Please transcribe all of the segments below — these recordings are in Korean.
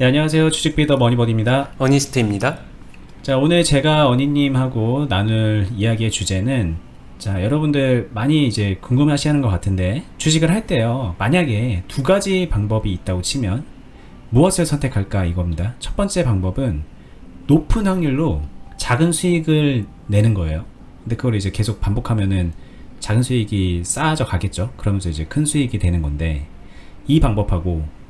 네, 안녕하세요. 주식비더 머니버디입니다. 어니스트입니다. 자, 오늘 제가 어니님하고 나눌 이야기의 주제는, 자, 여러분들 많이 이제 궁금해 하시는 것 같은데, 주식을 할 때요, 만약에 두 가지 방법이 있다고 치면 무엇을 선택할까 이겁니다. 첫 번째 방법은 높은 확률로 작은 수익을 내는 거예요. 근데 그걸 이제 계속 반복하면은 작은 수익이 쌓아져 가겠죠. 그러면서 이제 큰 수익이 되는 건데, 이 방법하고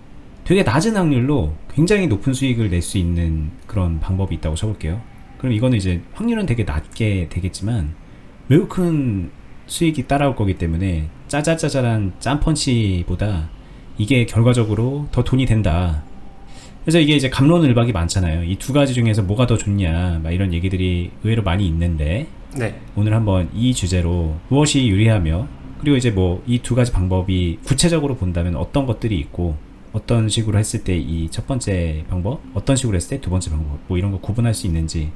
되게 낮은 확률로 굉장히 높은 수익을 낼 수 있는 그런 방법이 있다고 쳐볼게요. 그럼 이거는 이제 확률은 되게 낮게 되겠지만 매우 큰 수익이 따라올 거기 때문에 짜잘짜잘한 짬펀치보다 이게 결과적으로 더 돈이 된다. 그래서 이게 이제 갑론을박이 많잖아요. 이 두 가지 중에서 뭐가 더 좋냐, 막 이런 얘기들이 의외로 많이 있는데, 네. 오늘 한번 이 주제로 무엇이 유리하며, 그리고 이제 뭐 이 두 가지 방법이 구체적으로 본다면 어떤 것들이 있고, 어떤 식으로 했을 때 이 첫 번째 방법, 어떤 식으로 했을 때 두 번째 방법, 뭐 이런 거 구분할 수 있는지,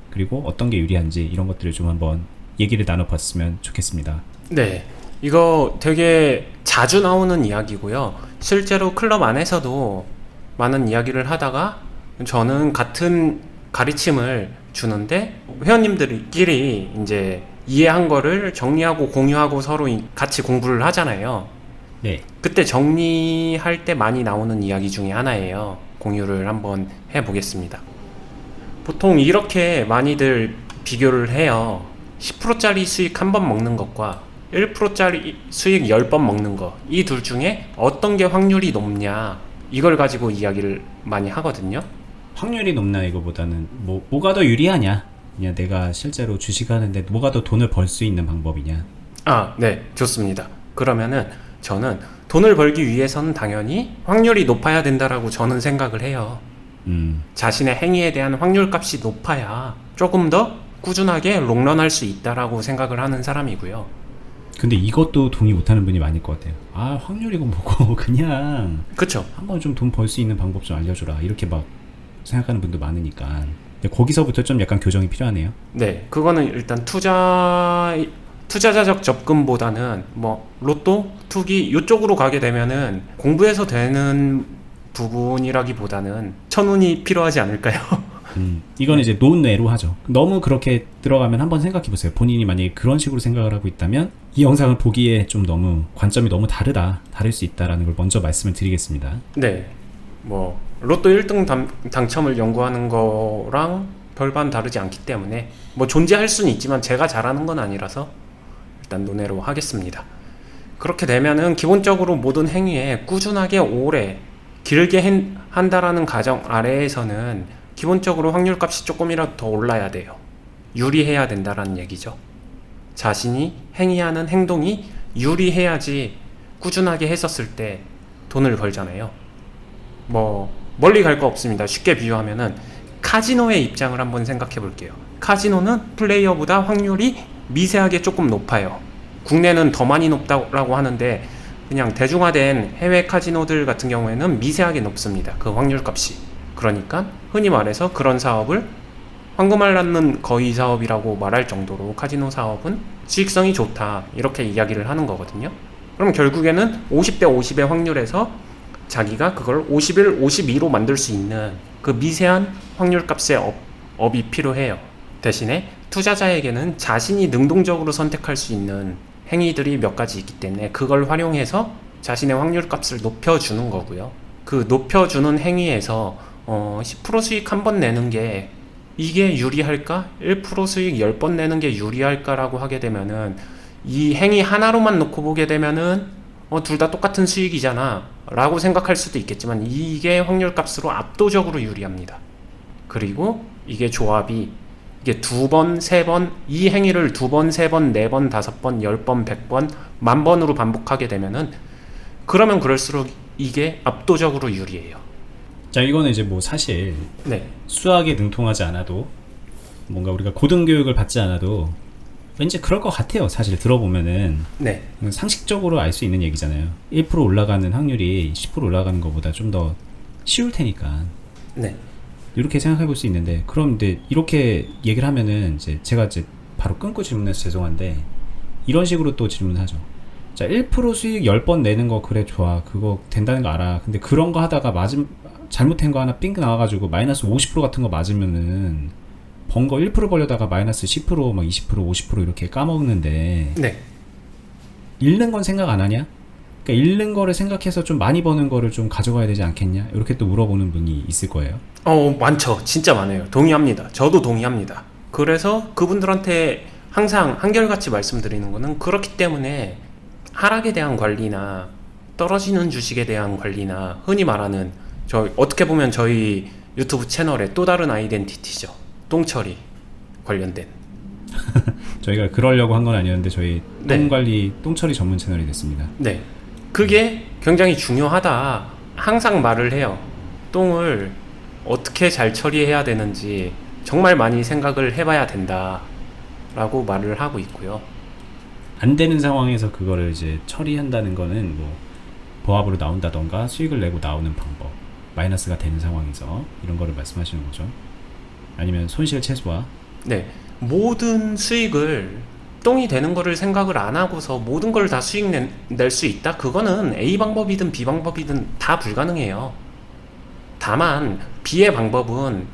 그리고 어떤 게 유리한지, 이런 것들을 좀 한번 얘기를 나눠봤으면 좋겠습니다. 네. 이거 되게 자주 나오는 이야기고요. 실제로 클럽 안에서도 많은 이야기를 하다가 저는 같은 가르침을 주는데 회원님들끼리 이제 이해한 거를 정리하고 공유하고 서로 같이 공부를 하잖아요. 네. 그때 정리할 때 많이 나오는 이야기 중에 하나예요. 공유를 한번 해보겠습니다. 보통 이렇게 많이들 비교를 해요. 10%짜리 수익 한 번 먹는 것과 1%짜리 수익 10번 먹는 것, 이 둘 중에 어떤 게 확률이 높냐, 이걸 가지고 이야기를 많이 하거든요. 확률이 높나 이거보다는 뭐가 더 유리하냐, 그냥 내가 실제로 주식하는데 뭐가 더 돈을 벌 수 있는 방법이냐. 아, 네, 좋습니다. 그러면은 저는 돈을 벌기 위해서는 당연히 확률이 높아야 된다라고 저는 생각을 해요. 자신의 행위에 대한 확률값이 높아야 조금 더 꾸준하게 롱런할 수 있다라고 생각을 하는 사람이고요. 근데 이것도 동의 못하는 분이 많을 것 같아요. 아, 확률이고 뭐고 그냥 그쵸? 한번 좀 돈 벌 수 있는 방법 좀 알려줘라, 이렇게 막 생각하는 분도 많으니까. 근데 거기서부터 좀 약간 교정이 필요하네요. 네, 그거는 일단 투자자적 접근보다는 뭐 로또, 투기 이쪽으로 가게 되면은 공부해서 되는 부분이라기보다는 천운이 필요하지 않을까요? 이건 이제 논외로 하죠. 너무 그렇게 들어가면 한번 생각해보세요. 본인이 만약에 그런 식으로 생각을 하고 있다면 이 영상을 보기에 좀 너무 관점이 너무 다를 수 있다라는 걸 먼저 말씀을 드리겠습니다. 네, 뭐 로또 1등 당첨을 연구하는 거랑 별반 다르지 않기 때문에 뭐 존재할 수는 있지만 제가 잘하는 건 아니라서 일단 논외로 하겠습니다. 그렇게 되면은 기본적으로 모든 행위에 꾸준하게 오래 길게 한다라는 가정 아래에서는 기본적으로 확률값이 조금이라도 더 올라야 돼요. 유리해야 된다라는 얘기죠. 자신이 행위하는 행동이 유리해야지 꾸준하게 했었을 때 돈을 벌잖아요. 뭐 멀리 갈 거 없습니다. 쉽게 비유하면은 카지노의 입장을 한번 생각해 볼게요. 카지노는 플레이어보다 확률이 미세하게 조금 높아요. 국내는 더 많이 높다고 하는데 그냥 대중화된 해외 카지노들 같은 경우에는 미세하게 높습니다. 그 확률값이. 그러니까 흔히 말해서 그런 사업을 황금알 낳는 거위 사업이라고 말할 정도로 카지노 사업은 수익성이 좋다, 이렇게 이야기를 하는 거거든요. 그럼 결국에는 50대 50의 확률에서 자기가 그걸 51, 52로 만들 수 있는 그 미세한 확률값의 업이 필요해요. 대신에 투자자에게는 자신이 능동적으로 선택할 수 있는 행위들이 몇 가지 있기 때문에 그걸 활용해서 자신의 확률값을 높여주는 거고요. 그 높여주는 행위에서 10% 수익 한 번 내는 게 이게 유리할까? 1% 수익 10번 내는 게 유리할까라고 하게 되면은 이 행위 하나로만 놓고 보게 되면은 둘 다 똑같은 수익이잖아 라고 생각할 수도 있겠지만 이게 확률값으로 압도적으로 유리합니다. 그리고 이게 조합이 이게 두 번, 세 번, 이 행위를 두 번, 세 번, 네 번, 다섯 번, 10번, 100번, 만 번으로 반복하게 되면은 그러면 그럴수록 이게 압도적으로 유리해요. 자, 이거는 이제 뭐 사실 네. 수학에 능통하지 않아도, 뭔가 우리가 고등교육을 받지 않아도 왠지 그럴 것 같아요. 사실 들어보면은 네. 상식적으로 알 수 있는 얘기잖아요. 1% 올라가는 확률이 10% 올라가는 것보다 좀 더 쉬울 테니까. 네. 이렇게 생각해 볼 수 있는데, 그럼 근데 이렇게 얘기를 하면은 이제 제가 이제 바로 끊고 질문해서 죄송한데, 이런 식으로 또 질문하죠. 자, 1% 수익 10번 내는 거 그래 좋아, 그거 된다는 거 알아. 근데 그런 거 하다가 잘못된 거 하나 삥 나와가지고 마이너스 50% 같은 거 맞으면은 번 거 1% 벌려다가 마이너스 10%, 막 20%, 50% 이렇게 까먹는데 네. 잃는 건 생각 안 하냐? 그러니까 잃는 거를 생각해서 좀 많이 버는 거를 좀 가져가야 되지 않겠냐? 이렇게 또 물어보는 분이 있을 거예요. 많죠. 진짜 많아요. 동의합니다. 저도 동의합니다. 그래서 그분들한테 항상 한결같이 말씀드리는 거는 그렇기 때문에 하락에 대한 관리나 떨어지는 주식에 대한 관리나 흔히 말하는 어떻게 보면 저희 유튜브 채널의 또 다른 아이덴티티죠. 똥처리 관련된. 저희가 그러려고 한 건 아니었는데 저희 네. 똥관리, 똥처리 전문 채널이 됐습니다. 네. 그게 굉장히 중요하다. 항상 말을 해요. 똥을 어떻게 잘 처리해야 되는지 정말 많이 생각을 해봐야 된다. 라고 말을 하고 있고요. 안 되는 상황에서 그거를 이제 처리한다는 거는 뭐 보합으로 나온다던가 수익을 내고 나오는 방법, 마이너스가 되는 상황에서 이런 거를 말씀하시는 거죠. 아니면 손실 최소화. 네. 모든 수익을 똥이 되는 거를 생각을 안 하고서 모든 걸 다 수익 낼 수 있다? 그거는 A 방법이든 B 방법이든 다 불가능해요. 다만 B의 방법은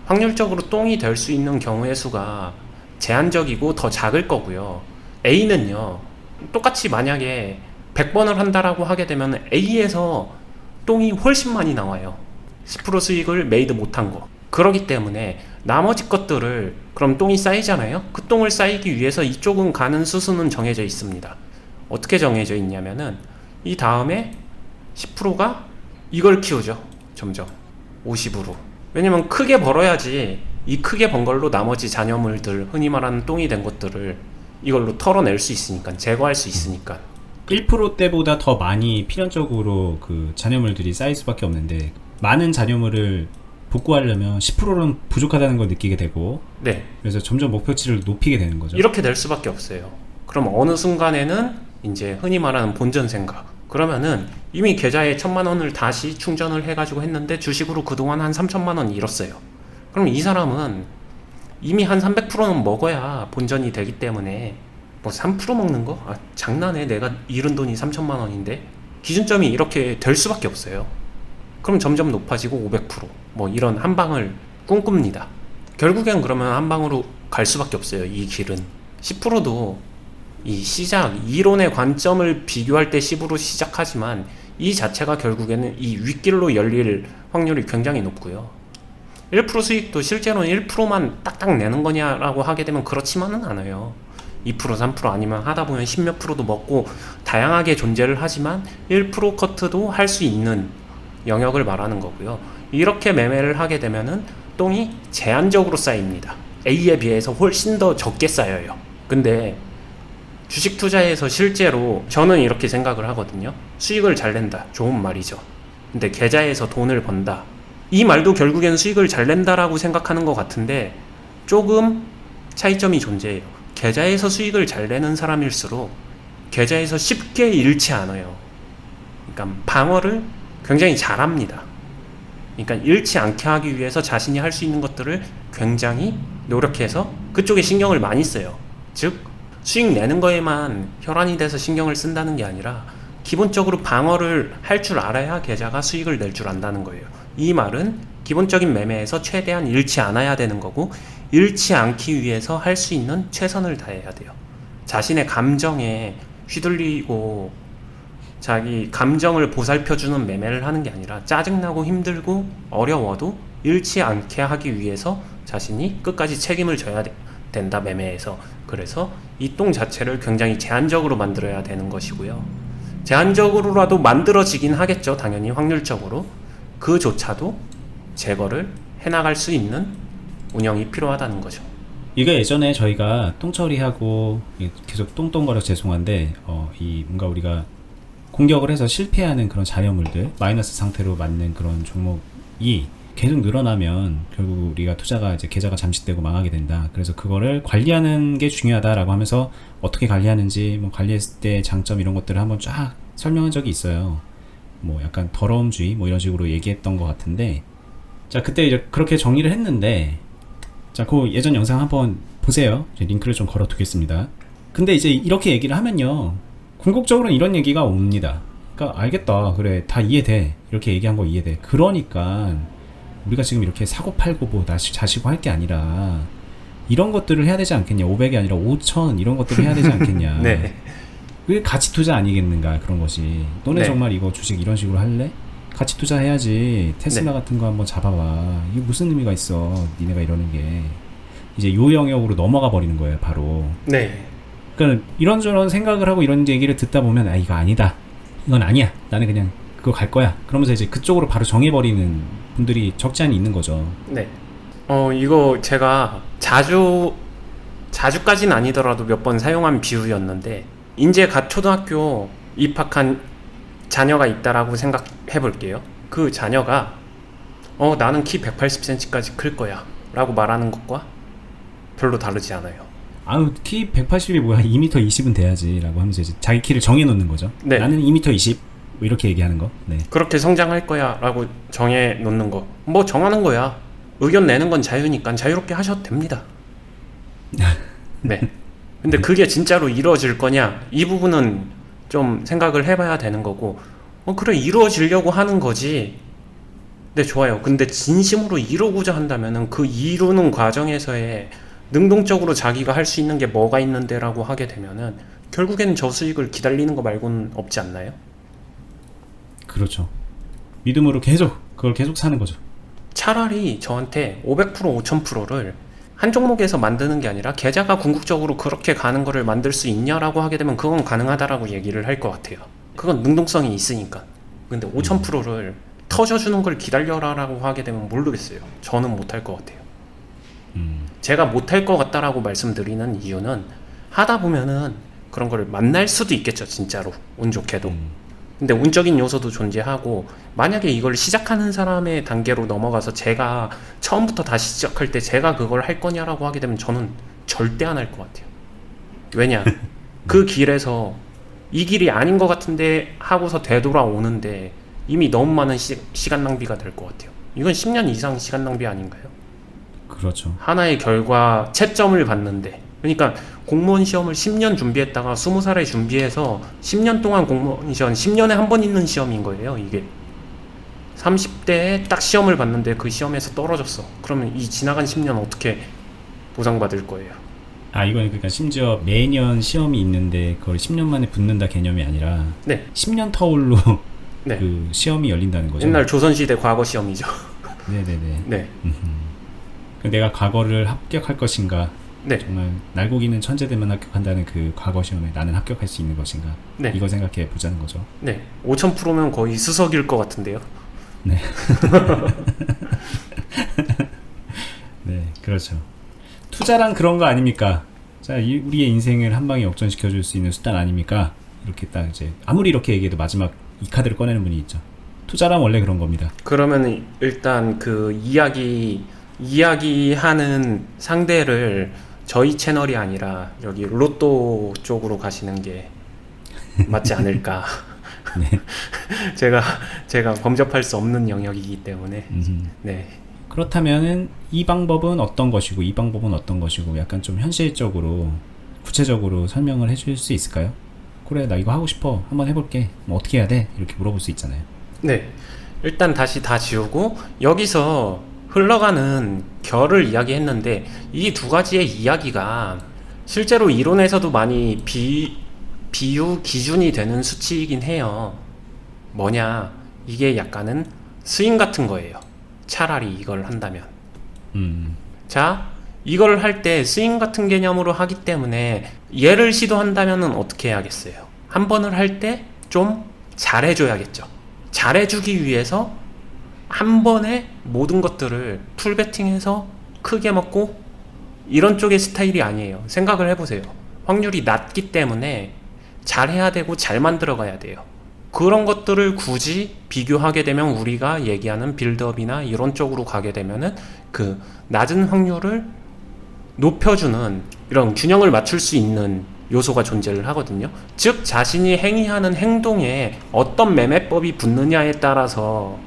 확률적으로 똥이 될 수 있는 경우의 수가 제한적이고 더 작을 거고요. A는요, 똑같이 만약에 100번을 한다라고 하게 되면 A에서 똥이 훨씬 많이 나와요. 10% 수익을 메이드 못한 거. 그러기 때문에 나머지 것들을 그럼 똥이 쌓이잖아요. 그 똥을 쌓이기 위해서 이쪽은 가는 수순은 정해져 있습니다. 어떻게 정해져 있냐면은 이 다음에 10%가 이걸 키우죠. 점점 50으로. 왜냐면 크게 벌어야지 이 크게 번 걸로 나머지 잔여물들, 흔히 말하는 똥이 된 것들을 이걸로 털어낼 수 있으니까, 제거할 수 있으니까. 1%대보다 더 많이 필연적으로 그 잔여물들이 쌓일 수밖에 없는데 많은 잔여물을 복구하려면 10%는 부족하다는 걸 느끼게 되고, 네. 그래서 점점 목표치를 높이게 되는 거죠. 이렇게 될 수밖에 없어요. 그럼 어느 순간에는 이제 흔히 말하는 본전 생각. 그러면은 이미 계좌에 1,000만 원을 다시 충전을 해가지고 했는데 주식으로 그동안 한 3,000만 원 잃었어요. 그럼 이 사람은 이미 한 300%는 먹어야 본전이 되기 때문에 뭐 3% 먹는 거? 아, 장난해. 내가 잃은 돈이 3,000만 원인데 기준점이 이렇게 될 수밖에 없어요. 그럼 점점 높아지고 500%뭐 이런 한 방을 꿈꿉니다. 결국엔 그러면 한 방으로 갈 수밖에 없어요. 이 길은 10%도 이 시작 이론의 관점을 비교할 때 10으로 시작하지만 이 자체가 결국에는 이 윗길로 열릴 확률이 굉장히 높고요. 1% 수익도 실제로는 1%만 딱딱 내는 거냐라고 하게 되면 그렇지만은 않아요. 2% 3% 아니면 하다 보면 10몇 프로도 먹고 다양하게 존재를 하지만 1% 커트도 할 수 있는 영역을 말하는 거고요. 이렇게 매매를 하게 되면은 똥이 제한적으로 쌓입니다. A에 비해서 훨씬 더 적게 쌓여요. 근데 주식 투자에서 실제로 저는 이렇게 생각을 하거든요. 수익을 잘 낸다. 좋은 말이죠. 근데 계좌에서 돈을 번다. 이 말도 결국엔 수익을 잘 낸다라고 생각하는 것 같은데 조금 차이점이 존재해요. 계좌에서 수익을 잘 내는 사람일수록 계좌에서 쉽게 잃지 않아요. 그러니까 방어를 굉장히 잘합니다. 그러니까 잃지 않게 하기 위해서 자신이 할 수 있는 것들을 굉장히 노력해서 그쪽에 신경을 많이 써요. 즉 수익 내는 거에만 혈안이 돼서 신경을 쓴다는 게 아니라 기본적으로 방어를 할 줄 알아야 계좌가 수익을 낼 줄 안다는 거예요. 이 말은 기본적인 매매에서 최대한 잃지 않아야 되는 거고 잃지 않기 위해서 할 수 있는 최선을 다해야 돼요. 자신의 감정에 휘둘리고 자기 감정을 보살펴주는 매매를 하는 게 아니라 짜증나고 힘들고 어려워도 잃지 않게 하기 위해서 자신이 끝까지 책임을 져야 된다, 매매에서. 그래서 이 똥 자체를 굉장히 제한적으로 만들어야 되는 것이고요. 제한적으로라도 만들어지긴 하겠죠. 당연히 확률적으로. 그조차도 제거를 해나갈 수 있는 운영이 필요하다는 거죠. 이거 예전에 저희가 똥처리하고 계속 똥똥거려 죄송한데 이 뭔가 우리가 공격을 해서 실패하는 그런 잔여물들, 마이너스 상태로 맞는 그런 종목이 계속 늘어나면 결국 우리가 투자가 이제 계좌가 잠식되고 망하게 된다. 그래서 그거를 관리하는 게 중요하다라고 하면서 어떻게 관리하는지, 뭐 관리했을 때 장점 이런 것들을 한번 쫙 설명한 적이 있어요. 뭐 약간 더러움주의 뭐 이런 식으로 얘기했던 것 같은데, 자 그때 이제 그렇게 정리를 했는데, 자 그 예전 영상 한번 보세요. 링크를 좀 걸어 두겠습니다. 근데 이제 이렇게 얘기를 하면요, 궁극적으로는 이런 얘기가 옵니다. 그러니까 알겠다. 그래. 다 이해돼. 이렇게 얘기한 거 이해돼. 그러니까 우리가 지금 이렇게 사고 팔고 뭐 자시고 할 게 아니라 이런 것들을 해야 되지 않겠냐. 500이 아니라 5,000 이런 것들을 해야 되지 않겠냐. 네. 그게 가치 투자 아니겠는가 그런 것이. 너네 네. 정말 이거 주식 이런 식으로 할래? 가치 투자해야지. 테슬라 네. 같은 거 한번 잡아봐. 이게 무슨 의미가 있어. 니네가 이러는 게. 이제 요 영역으로 넘어가 버리는 거예요. 바로. 네. 그러니까 이런저런 생각을 하고 이런 얘기를 듣다 보면 아 이거 아니다. 이건 아니야. 나는 그냥 그거 갈 거야. 그러면서 이제 그쪽으로 바로 정해버리는 분들이 적지 않이 있는 거죠. 네. 이거 제가 자주까지는 아니더라도 몇 번 사용한 비유였는데, 이제 갓 초등학교 입학한 자녀가 있다라고 생각해 볼게요. 그 자녀가, 나는 키 180cm까지 클 거야. 라고 말하는 것과 별로 다르지 않아요. 아유 키 180이 뭐야 2m 20은 돼야지 라고 하면서 이제 자기 키를 정해놓는 거죠. 네. 나는 2m 20 뭐 이렇게 얘기하는 거. 네. 그렇게 성장할 거야. 라고 정해 놓는 거. 뭐 정하는 거야. 의견 내는 건 자유니까 자유롭게 하셔도 됩니다. 네. 근데 그게 진짜로 이루어질 거냐? 이 부분은 좀 생각을 해봐야 되는 거고, 그래, 이루어지려고 하는 거지. 네, 좋아요. 근데 진심으로 이루고자 한다면은 그 이루는 과정에서의 능동적으로 자기가 할 수 있는 게 뭐가 있는데라고 하게 되면은 결국에는 저수익을 기다리는 거 말고는 없지 않나요? 그렇죠. 믿음으로 그걸 계속 사는 거죠. 차라리 저한테 500% 5000%를 한 종목에서 만드는 게 아니라 계좌가 궁극적으로 그렇게 가는 거를 만들 수 있냐라고 하게 되면 그건 가능하다라고 얘기를 할 것 같아요. 그건 능동성이 있으니까. 근데 5000%를 터져주는 걸 기다려라라고 하게 되면 모르겠어요. 저는 못할 것 같아요. 제가 못할 것 같다라고 말씀드리는 이유는 하다 보면은 그런 걸 만날 수도 있겠죠. 진짜로 운 좋게도. 근데 운적인 요소도 존재하고, 만약에 이걸 시작하는 사람의 단계로 넘어가서 제가 처음부터 다시 시작할 때 제가 그걸 할 거냐라고 하게 되면 저는 절대 안 할 것 같아요. 왜냐? 그 길에서 이 길이 아닌 것 같은데 하고서 되돌아오는데 이미 너무 많은 시간 낭비가 될 것 같아요. 이건 10년 이상 시간 낭비 아닌가요? 그렇죠. 하나의 결과 채점을 받는데, 그러니까 공무원 시험을 10년 준비했다가 20살에 준비해서 10년 동안 공무원 시험, 10년에 한 번 있는 시험인 거예요. 이게 30대에 딱 시험을 봤는데 그 시험에서 떨어졌어. 그러면 이 지나간 10년 어떻게 보상받을 거예요? 아 이건 그러니까 심지어 매년 시험이 있는데 그걸 10년 만에 붙는다 개념이 아니라 네. 10년 터울로 네. 그 시험이 열린다는 거죠. 옛날 조선시대 과거 시험이죠. 네네네. 네. 내가 과거를 합격할 것인가, 네. 정말 날고기는 천재들만 합격한다는 그 과거 시험에 나는 합격할 수 있는 것인가, 네. 이걸 생각해 보자는 거죠. 네. 5000%면 거의 수석일 것 같은데요. 네. 네, 그렇죠. 투자란 그런 거 아닙니까? 자, 우리의 인생을 한 방에 역전시켜 줄 수 있는 수단 아닙니까? 이렇게 딱 이제 아무리 이렇게 얘기해도 마지막 이 카드를 꺼내는 분이 있죠. 투자란 원래 그런 겁니다. 그러면 일단 그 이야기하는 상대를 저희 채널이 아니라 여기 로또 쪽으로 가시는 게 맞지 않을까. 네. 제가 범접할 수 없는 영역이기 때문에. 네. 그렇다면은 이 방법은 어떤 것이고 이 방법은 어떤 것이고 약간 좀 현실적으로 구체적으로 설명을 해줄 수 있을까요? 그래 나 이거 하고 싶어 한번 해볼게 뭐 어떻게 해야 돼? 이렇게 물어볼 수 있잖아요. 네. 일단 다시 다 지우고 여기서 흘러가는 결을 이야기했는데 이 두 가지의 이야기가 실제로 이론에서도 많이 비유 기준이 되는 수치이긴 해요. 뭐냐, 이게 약간은 스윙 같은 거예요. 차라리 이걸 한다면. 자, 이걸 할 때 스윙 같은 개념으로 하기 때문에 얘를 시도한다면 어떻게 해야겠어요? 한 번을 할 때 좀 잘해줘야겠죠. 잘해주기 위해서 한 번에 모든 것들을 풀베팅해서 크게 먹고 이런 쪽의 스타일이 아니에요. 생각을 해보세요. 확률이 낮기 때문에 잘해야 되고 잘 만들어가야 돼요. 그런 것들을 굳이 비교하게 되면 우리가 얘기하는 빌드업이나 이런 쪽으로 가게 되면은 그 낮은 확률을 높여주는 이런 균형을 맞출 수 있는 요소가 존재를 하거든요. 즉 자신이 행위하는 행동에 어떤 매매법이 붙느냐에 따라서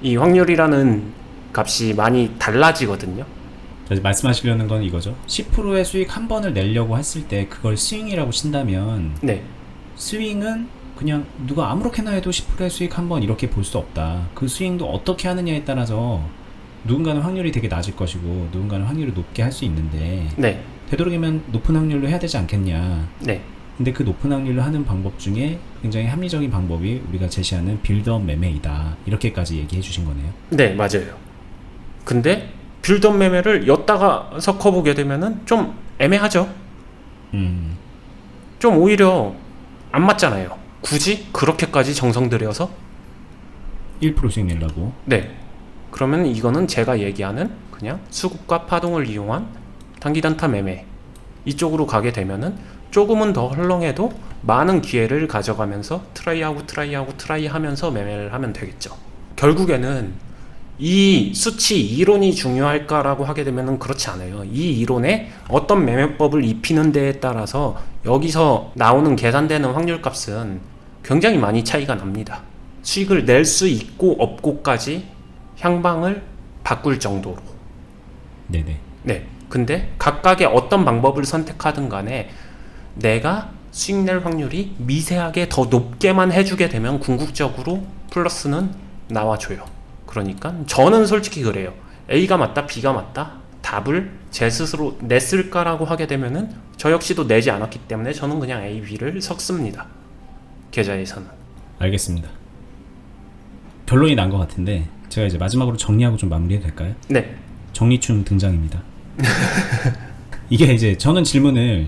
이 확률이라는 값이 많이 달라지거든요. 말씀하시려는 건 이거죠. 10%의 수익 한 번을 내려고 했을 때 그걸 스윙이라고 친다면 네. 스윙은 그냥 누가 아무렇게나 해도 10%의 수익 한번 이렇게 볼 수 없다. 그 스윙도 어떻게 하느냐에 따라서 누군가는 확률이 되게 낮을 것이고 누군가는 확률을 높게 할 수 있는데 네. 되도록이면 높은 확률로 해야 되지 않겠냐. 네. 근데 그 높은 확률로 하는 방법 중에 굉장히 합리적인 방법이 우리가 제시하는 빌드업 매매이다. 이렇게까지 얘기해 주신 거네요. 네, 맞아요. 근데 빌드업 매매를 엿다가 섞어보게 되면은 좀 애매하죠. 좀 오히려 안 맞잖아요. 굳이 그렇게까지 정성 들여서? 1% 수익 내려고. 네. 그러면 이거는 제가 얘기하는 그냥 수급과 파동을 이용한 단기 단타 매매 이쪽으로 가게 되면은 조금은 더 헐렁해도 많은 기회를 가져가면서 트라이 하면서 매매를 하면 되겠죠. 결국에는 이 수치 이론이 중요할까라고 하게 되면은 그렇지 않아요. 이 이론에 어떤 매매법을 입히는 데에 따라서 여기서 나오는 계산되는 확률 값은 굉장히 많이 차이가 납니다. 수익을 낼 수 있고 없고까지 향방을 바꿀 정도로. 네네. 네. 근데 각각의 어떤 방법을 선택하든 간에 내가 수익 낼 확률이 미세하게 더 높게만 해주게 되면 궁극적으로 플러스는 나와줘요. 그러니까 저는 솔직히 그래요. A가 맞다, B가 맞다. 답을 제 스스로 냈을까라고 하게 되면은 저 역시도 내지 않았기 때문에 저는 그냥 A, B를 섞습니다. 계좌에서는. 알겠습니다. 결론이 난 것 같은데 제가 이제 마지막으로 정리하고 좀 마무리해도 될까요? 네. 정리충 등장입니다. 이게 이제 저는 질문을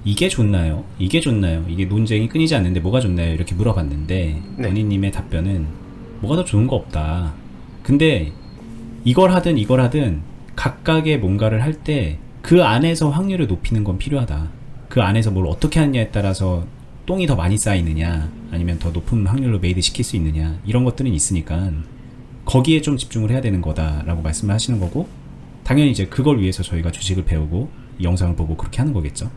이게 좋나요? 이게 좋나요? 이게 논쟁이 끊이지 않는데 뭐가 좋나요? 이렇게 물어봤는데 네. 원희님의 답변은 뭐가 더 좋은 거 없다. 근데 이걸 하든 각각의 뭔가를 할 때 그 안에서 확률을 높이는 건 필요하다. 그 안에서 뭘 어떻게 하느냐에 따라서 똥이 더 많이 쌓이느냐 아니면 더 높은 확률로 메이드 시킬 수 있느냐 이런 것들은 있으니까 거기에 좀 집중을 해야 되는 거다라고 말씀을 하시는 거고 당연히 이제 그걸 위해서 저희가 주식을 배우고 이 영상을 보고 그렇게 하는 거겠죠.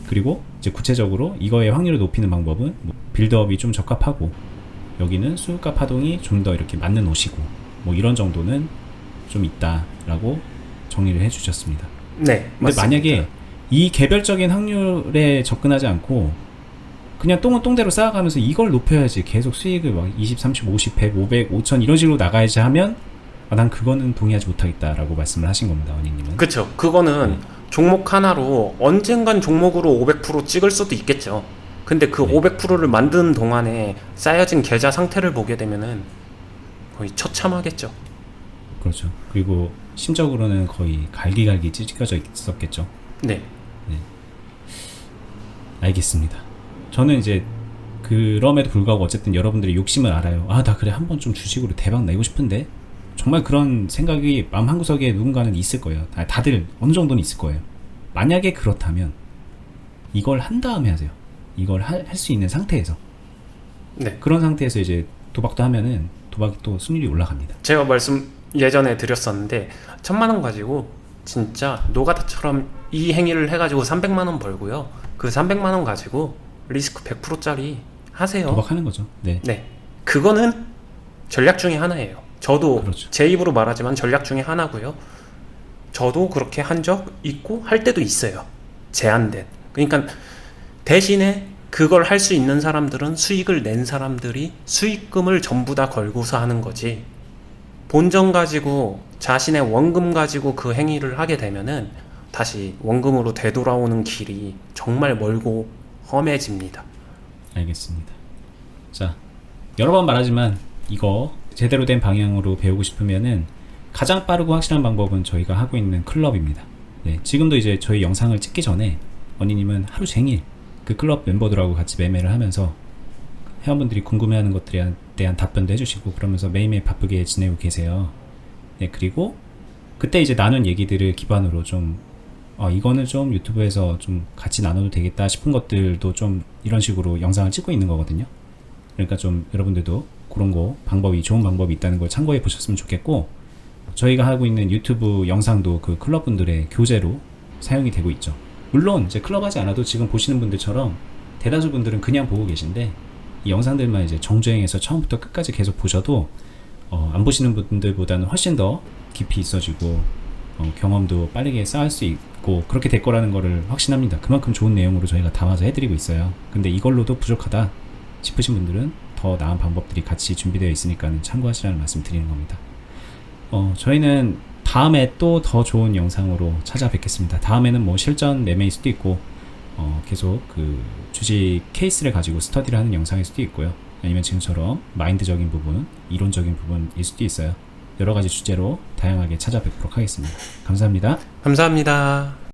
그리고 이제 구체적으로 이거의 확률을 높이는 방법은 뭐 빌드업이 좀 적합하고 여기는 수급과 파동이 좀 더 이렇게 맞는 옷이고 뭐 이런 정도는 좀 있다라고 정리를 해주셨습니다. 네. 근데 맞습니다. 만약에 이 개별적인 확률에 접근하지 않고 그냥 똥은 똥대로 쌓아가면서 이걸 높여야지 계속 수익을 막 20, 30, 50, 100, 500, 5000 이런 식으로 나가야지 하면 난 그거는 동의하지 못하겠다라고 말씀을 하신 겁니다. 원희님은. 그쵸. 그거는 종목 하나로 언젠간 종목으로 500% 찍을 수도 있겠죠. 근데 그 500%를 만드는 동안에 쌓여진 계좌 상태를 보게 되면은 거의 처참하겠죠. 그렇죠. 그리고 심적으로는 거의 갈기갈기 찢겨져 있었겠죠. 네. 알겠습니다. 저는 이제 그럼에도 불구하고 어쨌든 여러분들의 욕심을 알아요. 나 그래 한번 좀 주식으로 대박 내고 싶은데 정말 그런 생각이 마음 한구석에 누군가는 있을 거예요. 다들 어느 정도는 있을 거예요. 만약에 그렇다면 이걸 한 다음에 하세요. 이걸 할 수 있는 상태에서. 네. 그런 상태에서 이제 도박도 하면은 도박이 또 승률이 올라갑니다. 제가 말씀 예전에 드렸었는데 1000만 원 가지고 진짜 노가다처럼 이 행위를 해가지고 300만 원 벌고요. 그 300만 원 가지고 리스크 100%짜리 하세요. 도박하는 거죠. 네. 네. 그거는 전략 중에 하나예요. 저도 그렇죠. 제 입으로 말하지만 전략 중에 하나고요. 저도 그렇게 한 적 있고 할 때도 있어요. 제한된. 그러니까 대신에 그걸 할 수 있는 사람들은 수익을 낸 사람들이 수익금을 전부 다 걸고서 하는 거지. 본전 가지고 자신의 원금 가지고 그 행위를 하게 되면은 다시 원금으로 되돌아오는 길이 정말 멀고 험해집니다. 알겠습니다. 자, 여러 번 말하지만 이거 제대로 된 방향으로 배우고 싶으면은 가장 빠르고 확실한 방법은 저희가 하고 있는 클럽입니다. 네, 지금도 이제 저희 영상을 찍기 전에 언니님은 하루 종일 그 클럽 멤버들하고 같이 매매를 하면서 회원분들이 궁금해하는 것들에 대한 답변도 해주시고 그러면서 매일매일 바쁘게 지내고 계세요. 네, 그리고 그때 이제 나눈 얘기들을 기반으로 좀 이거는 좀 유튜브에서 좀 같이 나눠도 되겠다 싶은 것들도 좀 이런 식으로 영상을 찍고 있는 거거든요. 그러니까 좀 여러분들도 그런 거 좋은 방법이 있다는 걸 참고해 보셨으면 좋겠고 저희가 하고 있는 유튜브 영상도 그 클럽분들의 교재로 사용이 되고 있죠. 물론 이제 클럽 하지 않아도 지금 보시는 분들처럼 대다수 분들은 그냥 보고 계신데 이 영상들만 이제 정주행해서 처음부터 끝까지 계속 보셔도 안 보시는 분들보다는 훨씬 더 깊이 있어지고 경험도 빠르게 쌓을 수 있고 그렇게 될 거라는 거를 확신합니다. 그만큼 좋은 내용으로 저희가 담아서 해드리고 있어요. 근데 이걸로도 부족하다 싶으신 분들은 더 나은 방법들이 같이 준비되어 있으니까 참고하시라는 말씀 드리는 겁니다. 저희는 다음에 또 더 좋은 영상으로 찾아뵙겠습니다. 다음에는 뭐 실전 매매일 수도 있고 계속 그 주식 케이스를 가지고 스터디를 하는 영상일 수도 있고요. 아니면 지금처럼 마인드적인 부분, 이론적인 부분일 수도 있어요. 여러 가지 주제로 다양하게 찾아뵙도록 하겠습니다. 감사합니다. 감사합니다.